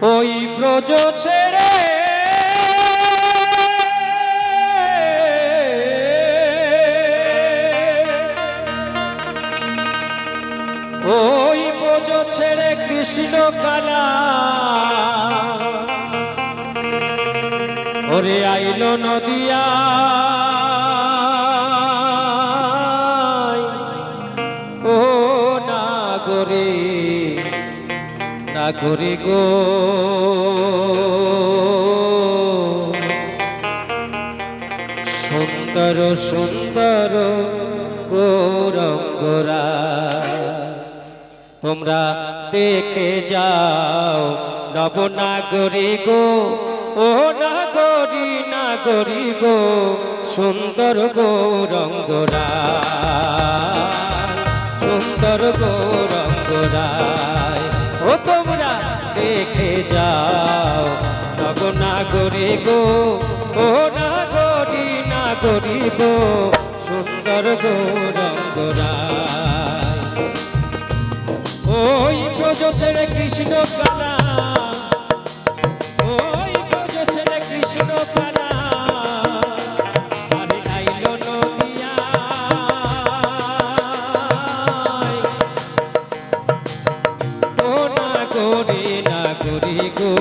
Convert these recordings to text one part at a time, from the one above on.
ওই ব্রজ ছেড়ে ওই ব্রজ ছেড়ে কৃষ্ণ কালা ওরে আইল নদিয়া ও নাগরে নাগরে গো সুন্দর সুন্দর গৌরঙ্গরা তোমরা দেখে যাও নবনাগরী গো ও নাগরী নাগরী গো সুন্দর গৌরঙ্গরা সুন্দর গৌরঙ্গরায় ও তোমরা দেখে যাও নবনাগরী গো ও নাগরী নাগরী গো সুন্দর গৌরঙ্গরায় ওই ব্রজ ছেড়ে কৃষ্ণ কালা ওই ব্রজ ছেড়ে কৃষ্ণ কালা আরে আইল নদিয়া ও নাগরী নাগরী গো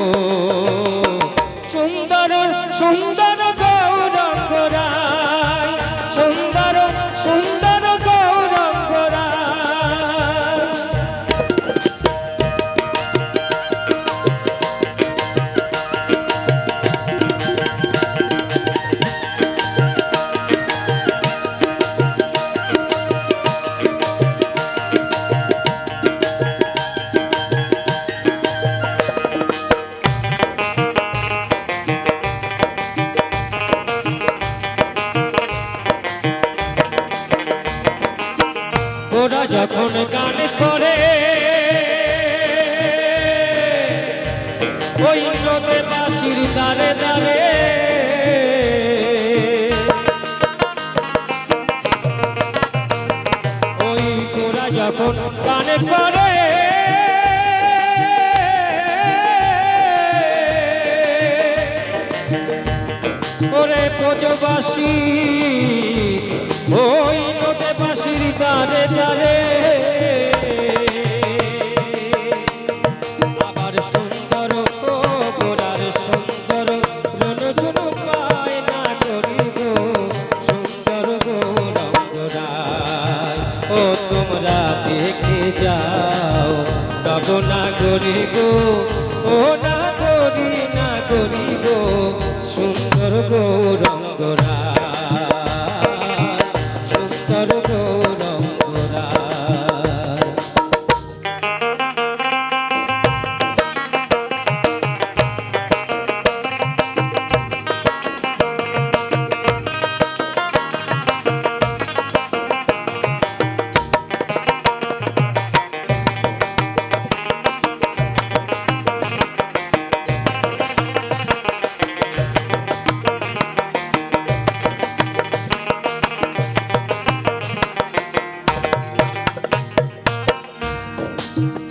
সুন্দর সুন্দর গৌরঙ্গরায় সুন্দর সুন্দর গৌরঙ্গরায় ওরা যখন গান করে ওই নদে বাঁশির দাঁড়ে দাঁড়ে ওই ওরা যখন গান করে ওরে ব্রজবাসী ওই নদে বাঁশির দাঁড়ে দাঁড়ে আবার সুন্দর গোরার সুন্দর রণঝুন পায় না করিব সুন্দর গৌরঙ্গরায় ও তোমরা দেখে যাও নবনাগরী গো ও নাগরী নাগরী গো সুন্দর গৌরঙ্গরায় সুন্দর গৌরঙ্গরায়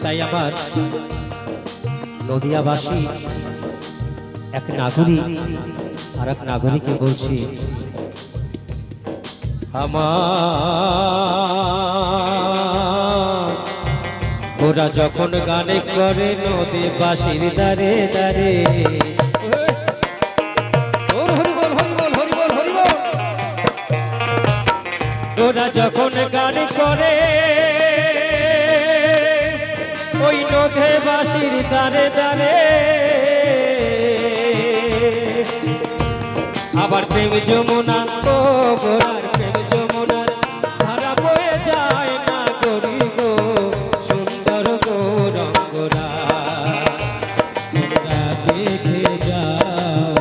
তাই আমার নদিয়াবাসী এক নাগরিক আর এক নাগরিককে বলছি আমার ওরা যখন গানে করে নদী বাঁশির দাঁড়ে দাঁড়ে ওরা যখন গান করে ওই নদে বাঁশির দাঁড়ে দাঁড়ে আবার প্রেম যমুনা ও গোরার প্রেম যমুনার ধারা বয়ে যায় না করি গো সুন্দর গৌরঙ্গরায় তোমরা দেখে যাও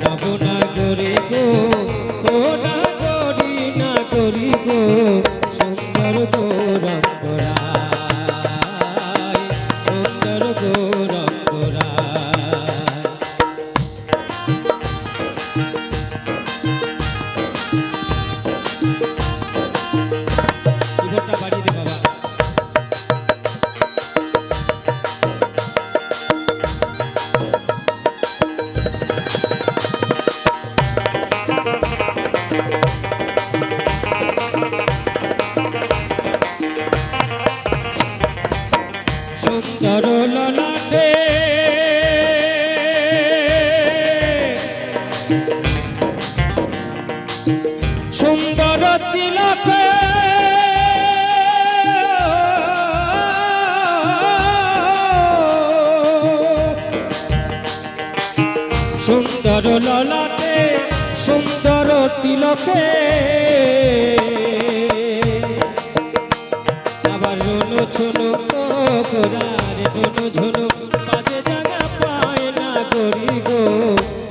নবনাগরী গো ও নাগরী নাগরী গো সুন্দর গৌরঙ্গরায় সুন্দর গৌরঙ্গরায় সুন্দর ললাটে সুন্দর তিলকে আবার রুনু ঝুনু গোরার রুনু ঝুনু বাজে জায়গা পায় না গরি গো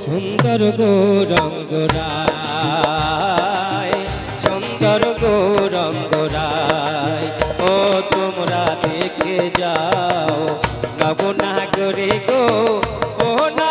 সুন্দর গৌরঙ্গরায় সুন্দর গৌরঙ্গরায় ও তোমরা দেখে যাও নবনাগরী গো ও না